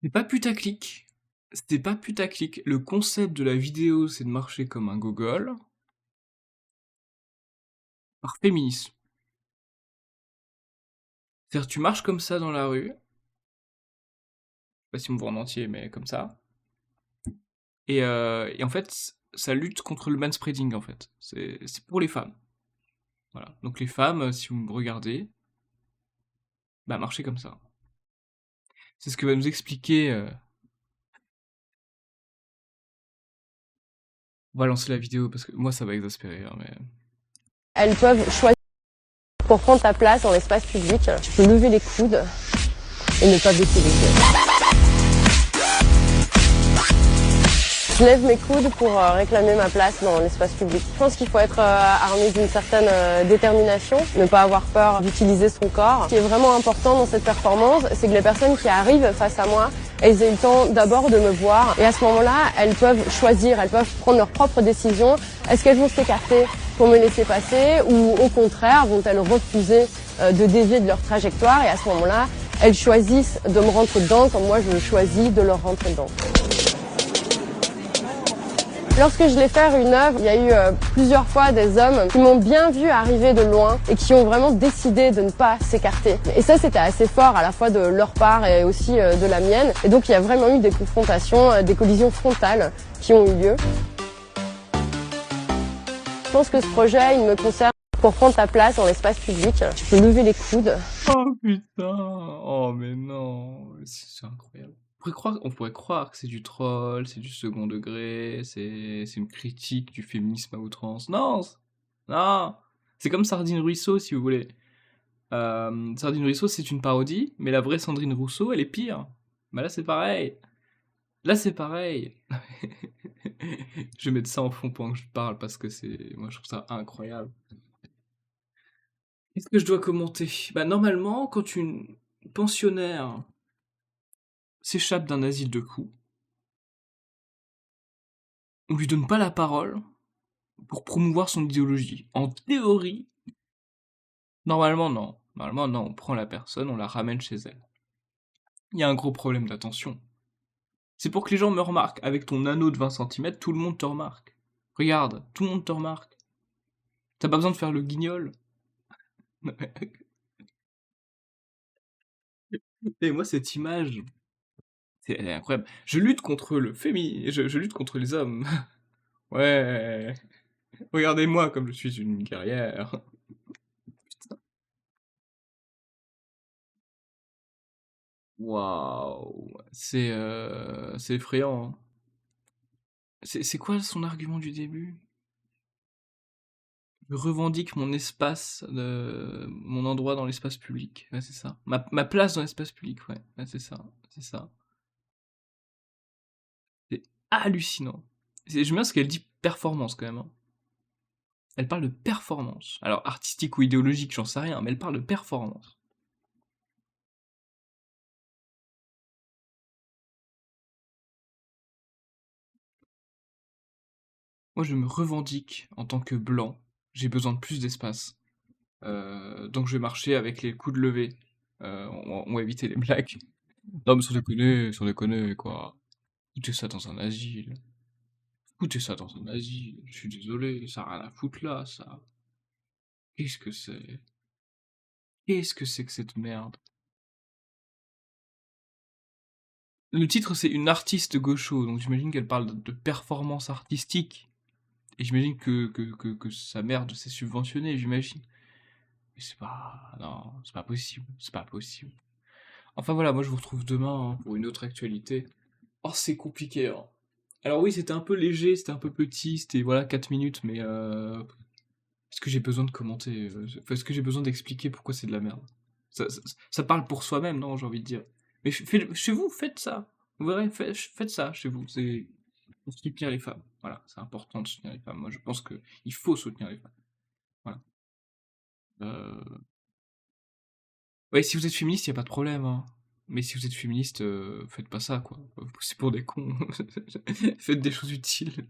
C'est pas putaclic. C'était pas putaclic. Le concept de la vidéo, c'est de marcher comme un gogol par féminisme. C'est-à-dire, tu marches comme ça dans la rue. Je sais pas si on me voit en entier, mais comme ça. Et en fait, ça lutte contre le manspreading, en fait. C'est pour les femmes. Voilà. Donc les femmes, si vous me regardez, bah marchez comme ça. C'est ce que va nous expliquer. On va lancer la vidéo parce que moi ça va exaspérer, hein, mais. Elles peuvent choisir pour prendre ta place dans l'espace public. Tu peux lever les coudes et ne pas baisser les yeux. Je lève mes coudes pour réclamer ma place dans l'espace public. Je pense qu'il faut être armé d'une certaine détermination, ne pas avoir peur d'utiliser son corps. Ce qui est vraiment important dans cette performance, c'est que les personnes qui arrivent face à moi, elles aient eu le temps d'abord de me voir. Et à ce moment-là, elles peuvent choisir, elles peuvent prendre leurs propres décisions. Est-ce qu'elles vont s'écarter pour me laisser passer ou au contraire, vont-elles refuser de dévier de leur trajectoire? Et à ce moment-là, elles choisissent de me rentrer dedans comme moi je choisis de leur rentrer dedans. Lorsque je l'ai fait une œuvre, il y a eu plusieurs fois des hommes qui m'ont bien vu arriver de loin et qui ont vraiment décidé de ne pas s'écarter. Et ça, c'était assez fort à la fois de leur part et aussi de la mienne. Et donc, il y a vraiment eu des confrontations, des collisions frontales qui ont eu lieu. Je pense que ce projet, il me concerne pour prendre ta place dans l'espace public. Tu peux lever les coudes. Oh putain! Oh mais non! C'est incroyable. On pourrait croire que c'est du troll, c'est du second degré, c'est une critique du féminisme à outrance. Non! Non! C'est comme Sardine Ruisseau, si vous voulez. Sardine Ruisseau, c'est une parodie, mais la vraie Sandrine Rousseau, elle est pire. Bah là, c'est pareil. Là, c'est pareil. Je vais mettre ça en fond pendant que je parle parce que moi, je trouve ça incroyable. Qu'est-ce que je dois commenter? Bah, normalement, quand une pensionnaire s'échappe d'un asile de fous, on lui donne pas la parole pour promouvoir son idéologie. En théorie, normalement, non. Normalement, non, on prend la personne, on la ramène chez elle. Il y a un gros problème d'attention. C'est pour que les gens me remarquent. Avec ton anneau de 20 cm, tout le monde te remarque. Regarde, tout le monde te remarque. T'as pas besoin de faire le guignol. Et moi, cette image, elle est incroyable. Je lutte contre le je lutte contre les hommes. Ouais. Regardez-moi comme je suis une guerrière. Putain. Waouh. C'est effrayant, hein. C'est quoi son argument du début? Je revendique mon espace, mon endroit dans l'espace public. Ouais, c'est ça. Ma place dans l'espace public, ouais. Ouais, c'est ça. C'est ça. C'est hallucinant. J'aime bien ce qu'elle dit performance quand même, hein. Elle parle de performance. Alors, artistique ou idéologique, j'en sais rien, mais elle parle de performance. Moi, je me revendique en tant que blanc. J'ai besoin de plus d'espace. Donc, je vais marcher avec les coudes levés. On va éviter les blagues. Non, mais sans déconner, quoi. Écoutez ça dans un asile. Écoutez ça dans un asile. Je suis désolé, ça a rien à foutre là, ça. Qu'est-ce que c'est? Qu'est-ce que c'est que cette merde? Le titre, c'est Une artiste gaucho, donc j'imagine qu'elle parle de performance artistique. Et j'imagine que sa merde s'est subventionnée, j'imagine. Mais c'est pas. Non, c'est pas possible. C'est pas possible. Enfin voilà, moi je vous retrouve demain, hein, pour une autre actualité. Oh, c'est compliqué, hein. Alors oui, c'était un peu léger, c'était un peu petit, c'était voilà 4 minutes, mais est-ce que j'ai besoin de commenter est-ce que j'ai besoin d'expliquer pourquoi c'est de la merde? Ça parle pour soi-même, non, j'ai envie de dire. Mais chez vous, faites ça. Vous verrez, faites ça chez vous. C'est pour soutenir les femmes. Voilà, c'est important de soutenir les femmes. Moi, je pense que il faut soutenir les femmes. Voilà. Ouais, si vous êtes féministe, y a pas de problème, hein. Mais si vous êtes féministe, faites pas ça, quoi. C'est pour des cons. Faites des choses utiles.